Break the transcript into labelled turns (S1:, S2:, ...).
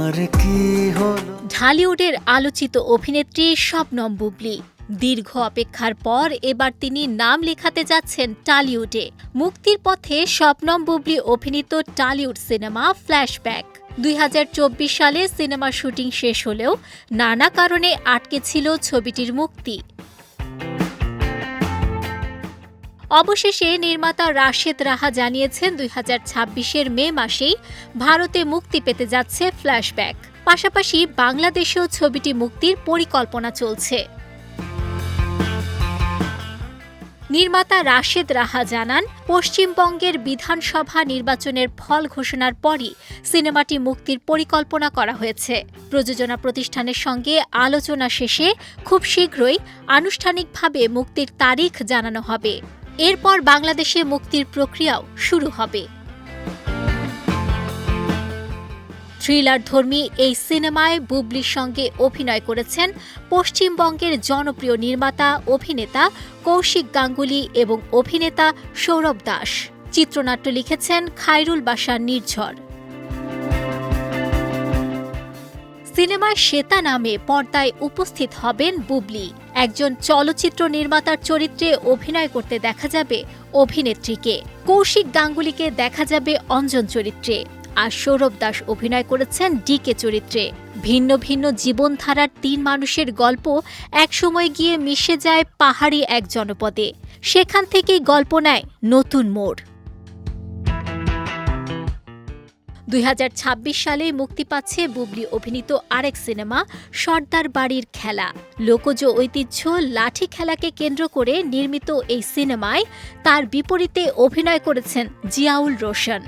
S1: আমার কি হলো।
S2: ঢালিউডের আলোচিত অভিনেত্রী শবনম বুবলী দীর্ঘ অপেক্ষার পর এবার তিনি নাম লেখাতে যাচ্ছেন টালিউডে। মুক্তির পথে শবনম বুবলী অভিনীত টালিউড সিনেমা ফ্ল্যাশব্যাক। 2024 সালে সিনেমার শুটিং শেষ হলেও নানা কারণে আটকে ছিল ছবিটির মুক্তি। অবশেষে নির্মাতা রাশেদ রাহা জানিয়েছেন 2026-এর মে মাসেই ভারতে মুক্তি পেতে যাচ্ছে ফ্ল্যাশব্যাক। পাশাপাশি বাংলাদেশেও ছবিটি মুক্তির পরিকল্পনা চলছে। নির্মাতা রাশেদ রাহা জানান, পশ্চিমবঙ্গের বিধানসভা নির্বাচনের ফল ঘোষণার পরই সিনেমাটি মুক্তির পরিকল্পনা করা হয়েছে। প্রযোজনা প্রতিষ্ঠানের সঙ্গে আলোচনা শেষে খুব শীঘ্রই আনুষ্ঠানিকভাবে মুক্তির তারিখ জানানো হবে। এরপর বাংলাদেশে মুক্তির প্রক্রিয়াও শুরু হবে। থ্রিলারধর্মী এই সিনেমায় বুবলীর সঙ্গে অভিনয় করেছেন পশ্চিমবঙ্গের জনপ্রিয় নির্মাতা অভিনেতা কৌশিক গাঙ্গুলি এবং অভিনেতা সৌরভ দাস। চিত্রনাট্য লিখেছেন খায়রুল বাশার নির্ঝর। সিনেমায় শ্বেতা নামে পর্দায় উপস্থিত হবেন বুবলী। একজন চলচ্চিত্র নির্মাতার চরিত্রে অভিনয় করতে দেখা যাবে অভিনেত্রীকে। কৌশিক গাঙ্গুলিকে দেখা যাবে অঞ্জন চরিত্রে, আর সৌরভ দাস অভিনয় করেছেন ডিকে চরিত্রে। ভিন্ন ভিন্ন জীবনধারার 3 মানুষের গল্প একসময় গিয়ে মিশে যায় পাহাড়ি এক জনপদে। সেখান থেকেই গল্প নেয় নতুন মোড়। 2026 সালে মুক্তি পাচ্ছে বুবলী অভিনীত আরেক সিনেমা সর্দার বাড়ির খেলা। লোকজ ঐতিহ্য লাঠি খেলাকে কেন্দ্র করে নির্মিত এই সিনেমায় তার বিপরীতে অভিনয় করেছেন জিয়াউল রোশন।